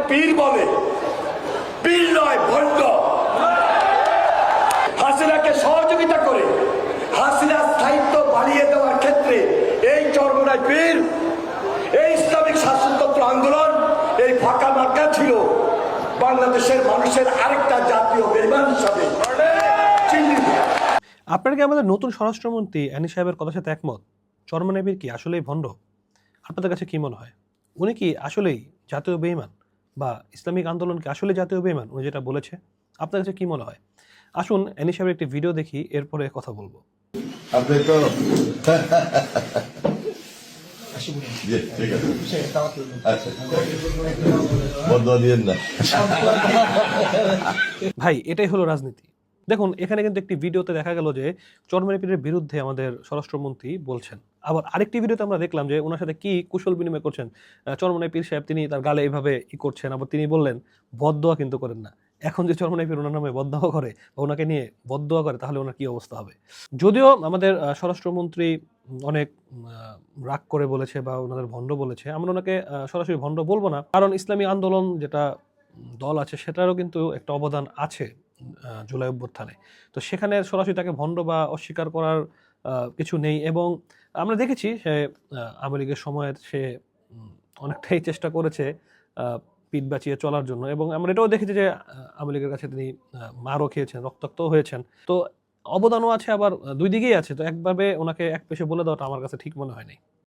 পীর বলে, পীর নয় ভণ্ড। হাসিনাকে সহযোগিতা করে হাসিনার স্থায়িত্ব বাড়িয়ে দেওয়ার ক্ষেত্রে এই চরমোনাই পীর, এই ইসলামিক শাসনতন্ত্র আন্দোলন, এই ফাঁকা মার্কা ছিল বাংলাদেশের মানুষের আরেকটা জাতীয় বেঈমান হিসাবে চিহ্নিত। আপনারা কি আমাদের নতুন স্বরাষ্ট্রমন্ত্রী অ্যানি সাহেবের কথার সাথে একমত? চরমোনাই পীর কি আসলেই ভণ্ড? আপনাদের কাছে কি মনে হয়? উনি কি আসলেই জাতীয় বেঈমান, বা ইসলামিক আন্দোলন কি আসলে জাতীয় বেঈমান উনি যেটা বলেছে? আপনার কাছে কি মনে হয়? আসুন অ্যানি সাহেবের একটি ভিডিও দেখি, এরপরে কথা বলবো। আপনি তো জি, ঠিক আছে। আচ্ছা, বদয়া দিয়েন না। ভাই, এটাই হলো রাজনীতি। দেখুন, এখানে কিন্তু একটি ভিডিওতে দেখা গেল যে চরমোনাই পীরের বিরুদ্ধে আমাদের স্বরাষ্ট্রমন্ত্রী বলছেন। আবার আরেকটি ভিডিওতে আমরা দেখলাম যে ওনার সাথে কি কুশল বিনিময় করছেন চরমোনাই পীর সাহেব। তিনি তার গালে এইভাবে করছেন, আবার তিনি বললেন বদদোয়া কিন্তু করেন না। এখন যে চরমোনাই পীর ওনার নামে বদদোয়া করে বা ওনাকে নিয়ে বদদোয়া করে, তাহলে ওনার কি অবস্থা হবে? যদিও আমাদের স্বরাষ্ট্রমন্ত্রী অনেক রাগ করে বলেছে বা ওনাদের ভণ্ড বলেছে, আমরা ওনাকে সরাসরি ভণ্ড বলবো না, কারণ ইসলামী আন্দোলন যেটা দল আছে সেটারও কিন্তু একটা অবদান আছে জুলাই অভ্যুত্থানে। তো সেখানে সরাসরি তাকে ভণ্ড বা অস্বীকার করার কিছু নেই। এবং আমরা দেখেছি সে আওয়ামী লীগের সময়ের সে অনেকটাই চেষ্টা করেছে পিঠ বাঁচিয়ে চলার জন্য, এবং আমরা এটাও দেখেছি যে আওয়ামী লীগের কাছে তিনি মারও খেয়েছেন, রক্তাক্তও হয়েছেন। তো অবদানও আছে, আবার দুই দিকেই আছে। তো একভাবে ওনাকে এক পেশে বলে দেওয়াটা আমার কাছে ঠিক মনে হয়নি।